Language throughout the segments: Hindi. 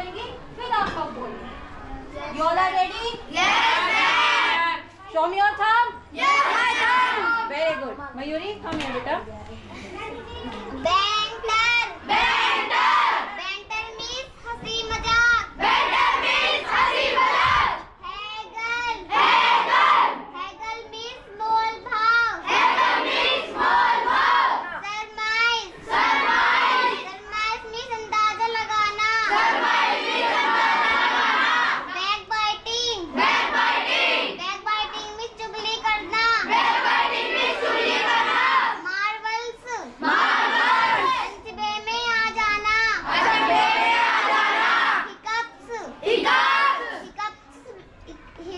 बोलेंगी, फिर आप कब बोलेंगे। You all are ready? Show me your thumb. Very good. Mayuri come here बेटा।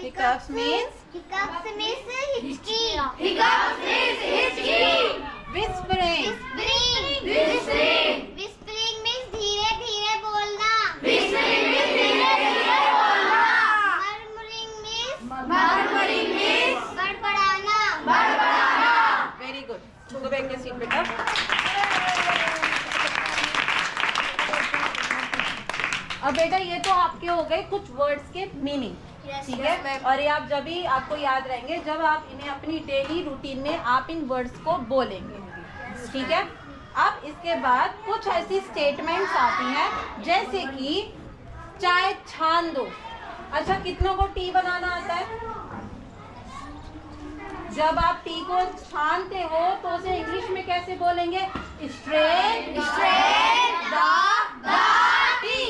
Hiccups means हिचकी। Hiccups means हिचकी। Whispering means धीरे धीरे बोलना। Murmuring means बड़बड़ाना। Very good. Go back to seat बेटा। अब बेटा ये तो आपके हो गए कुछ वर्ड्स के मीनिंग, ठीक है। और ये आप जब भी आपको याद रहेंगे जब आप इन्हें अपनी डेली रूटीन में आप इन वर्ड्स को बोलेंगे, ठीक है। अब इसके बाद कुछ ऐसी स्टेटमेंट्स आती हैं जैसे कि चाय छान दो। अच्छा, कितनों को टी बनाना आता है? जब आप टी को छानते हो तो उसे इंग्लिश में कैसे बोलेंगे? Strain the T.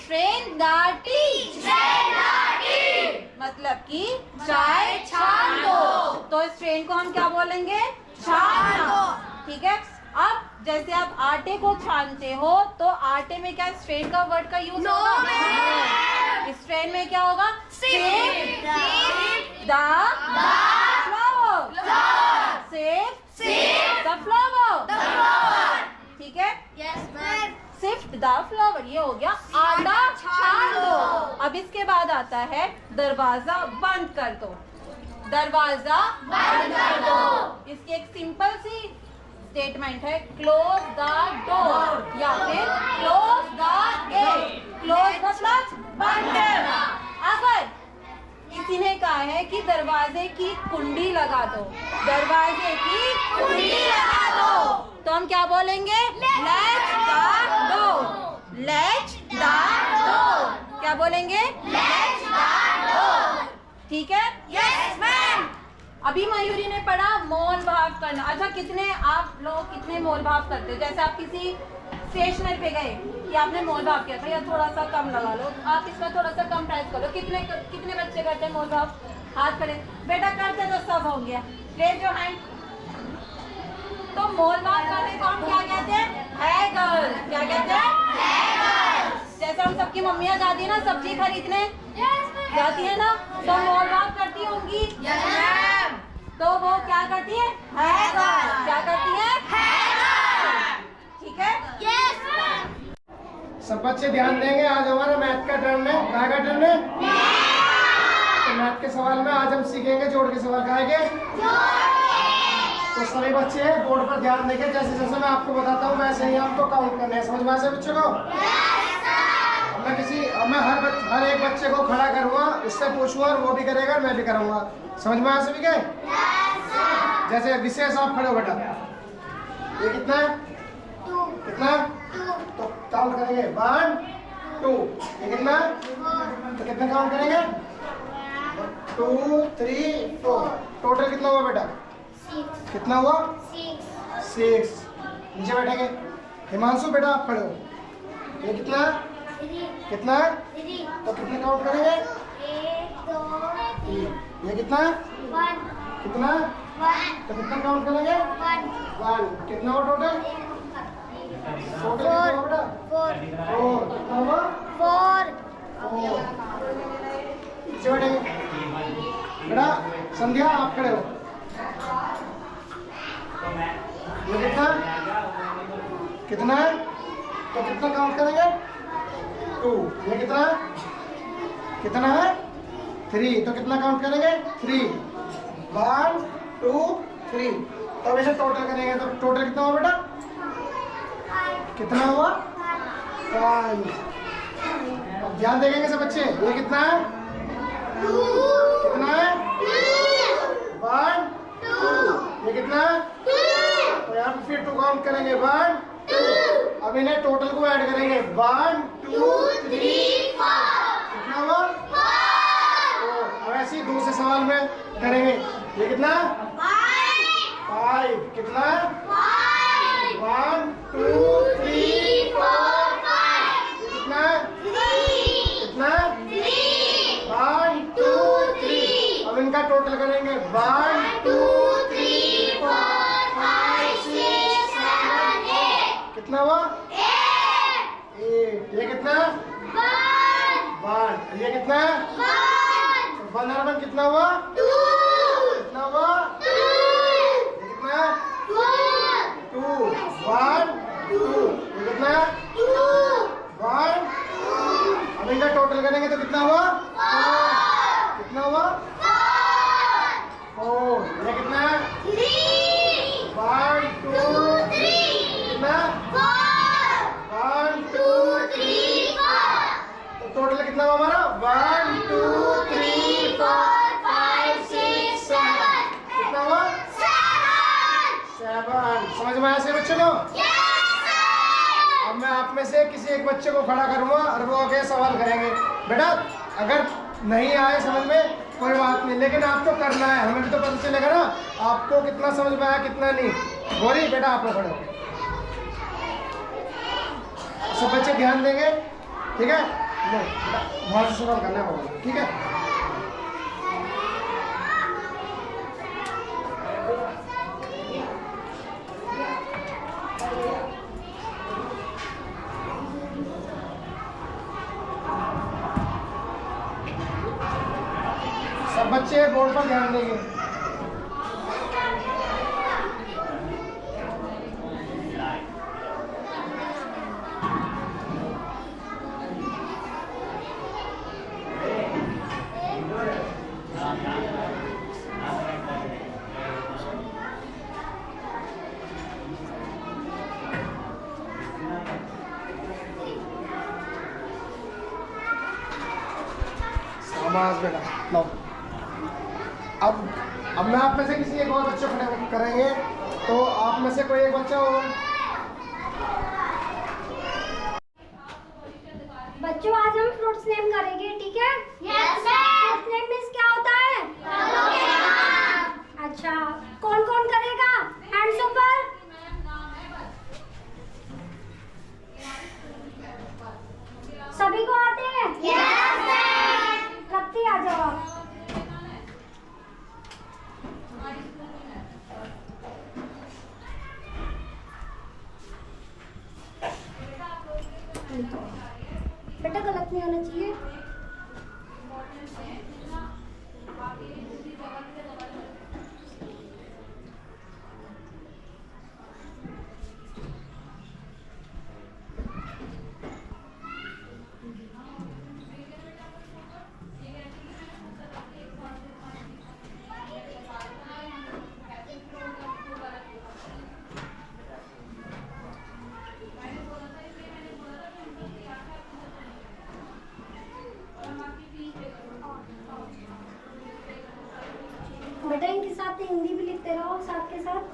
Strain the T मतलब कि चाय छान दो। तो स्ट्रेन को हम क्या बोलेंगे? छानना, ठीक है। अब जैसे आप आटे को छानते हो तो आटे में क्या स्ट्रेन का वर्ड का यूज होगा? स्ट्रेन में क्या होगा? Sift the flower. Sift the flower, ठीक है। सिफ्ट द फ्लावर, ये हो गया आटा छान दो। अब इसके बाद आता है दरवाजा बंद कर दो। दरवाजा बंद कर दो, इसकी एक सिंपल सी स्टेटमेंट है, क्लोज द डोर या फिर क्लोज द गेट। क्लोज मतलब बंद करना। अगर किसी ने कहा है कि दरवाजे की कुंडी लगा दो, दरवाजे की कुंडी लगा दो, तो हम क्या बोलेंगे? Latch the door. Latch the door, क्या बोलेंगे? लैच द डोर, ठीक है। Yes ma'am. अभी मयूरी ने पढ़ा मोल भाव करना। अच्छा, कितने आप लोग कितने मोल भाव करते हो? जैसे आप किसी स्टेशनरी पे गए कि आपने मोल भाव किया था, या थोड़ा सा कम लगा लो, आप इसका थोड़ा सा कम प्राइस करो। कितने बच्चे करते हैं मोल भाव? हाथ करें बेटा। करते तो सब हो गया, रेज योर हैंड। तो मोल भाव करने को हम क्या कहते हैं? हैगल। क्या कहते हैं? हैगल। जैसे हम सबकी मम्मियाँ जाती है ना सब्जी खरीदने, जाती है ना, तो मोल भाव करती होंगी। तो वो क्या करती है? हैगल। क्या करती है? हैगल, ठीक है। सब बच्चे ध्यान देंगे। आज हमारा मैथ का टर्न है। कहाँ का टर्न है? तो मैथ के सवाल में आज हम सीखेंगे जोड़ के सवाल। कहाँ के? तो सभी बच्चे बोर्ड पर ध्यान देंगे। जैसे जैसे मैं आपको बताता हूँ वैसे ही आपको काउंट करना है। समझ में आया बच्चों को? मैं हर एक बच्चे को खड़ा करूँगा, उससे पूछूंगा और वो भी करेगा, मैं भी करूँगा। समझ में आया सभी के? जैसे विशेष आप खड़े हो बेटा। ये कितना है? कितना? तो काउंट करेंगे 1 2। ये कितना? तो कितना काउंट करेंगे? 2 3 4। टोटल कितना हुआ बेटा? 6। कितना हुआ? 6। नीचे बैठेंगे। हिमांशु बेटा आप खड़े हो। ये कितना? 3। कितना? 3। तो कितने काउंट करेंगे? 1 2 3। ये कितना? 1। कितना? 1। तो कितना काउंट करेंगे? 1। कितना हुआ टोटल? टोटल कितना हुआ बेटा? 4। कितना हुआ? 4। नीचे बैठेंगे बेटा। संध्या आप खड़े हो। ये कितना? कितना है? तो कितना काउंट करेंगे? 2। ये कितना? कितना है? 3। तो कितना काउंट करेंगे? 3। 1 2 3। तो अब इसे टोटल करेंगे। तो टोटल कितना हुआ बेटा? कितना हुआ? 5। अब ध्यान देखेंगे सब बच्चे, ये कितना है? कितना है? 1 2। ये कितना है? तो यहाँ पे फिर 2 काउंट करेंगे, 1 2। अब इन्हें टोटल को ऐड करेंगे, 1 2 3 4। कितना हुआ? 4। अब ऐसे ही दूसरे सवाल में करेंगे। ये कितना? 5। कितना? 1 2 3 4 5। कितना? 3। कितना? 1 2 3। अब इनका टोटल करेंगे, 1 2 3 4 5 6 7 8। कितना हुआ? 8। ये कितना? 1। ये कितना? 1 और 1 कितना हुआ? 2। कितना हुआ? 2। ये कितना? 2 1 2। ये कितना? 2 1 2। अब इनका टोटल करेंगे तो कितना हुआ? 4। कितना हुआ? 4। ये कितना? 3 1 2 3। कितना? 1 2 3 4। तो टोटल कितना हुआ हमारा? 1 2 3 4 5 6 7। कितना हुआ? 7। समझ में आया से बच्चों को? अब मैं आप में से किसी एक बच्चे को खड़ा करूंगा और वो आगे सवाल करेंगे। बेटा अगर नहीं आए समझ में कोई बात नहीं, लेकिन आपको करना है, हमें भी तो पता चलेगा ना आपको कितना समझ में आया कितना नहीं। गौरी बेटा आप लोग खड़े हो, सब बच्चे ध्यान देंगे, ठीक है? बहुत से सवाल करना होगा, ठीक है? सब बच्चे बोर्ड पर ध्यान देंगे। शाबाश बेटा, लो। अब मैं आप में से किसी एक और बच्चे खड़े करेंगे, तो आप में से कोई एक बच्चा होगा। बच्चों आज हम फ्रूट्स नेम करेंगे, ठीक है? Yes ma'am. Fruit name means क्या होता है? फलों के नाम। अच्छा, कौन कौन करेगा? हैंड्स ऊपर। सभी को आते हैं? Yes ma'am. कत्ती आ जाओ आप। बेटा गलत नहीं होना चाहिए। बेटा इनके साथ हिंदी भी लिखते रहो साथ के साथ।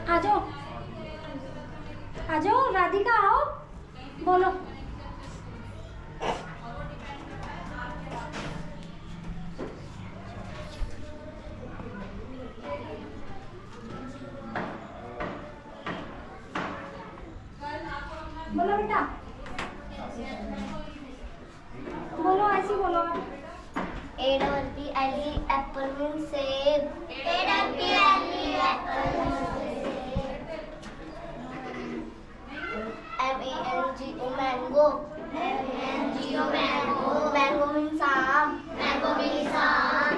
आ जाओ, आ जाओ राधिका, आओ बोलो। बोलो बेटा, बोलो, ऐसी बोलो। APPLE apple means save. APPLE apple means save. MANGO mango. MANGO mango. Mango means aam. Mango means aam.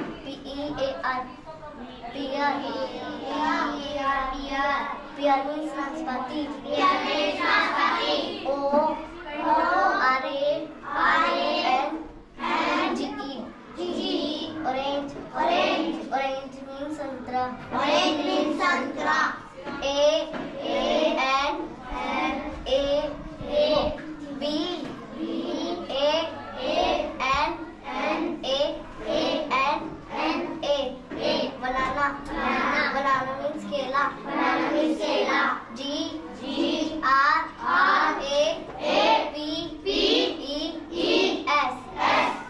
PEAR pear. Pear means naspati. Pear means naspati. Orange. Orange means santra. Orange means santra. Banana means kela. Banana means kela. GRAPES.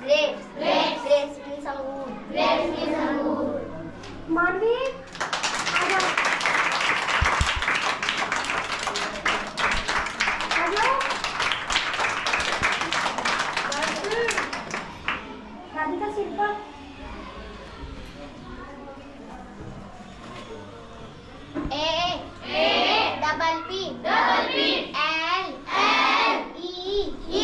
Grapes. Grapes means angoor. Grapes means angoor. मानवी, आ जाओ, आ जाओ। राधिका सिर पर। A double P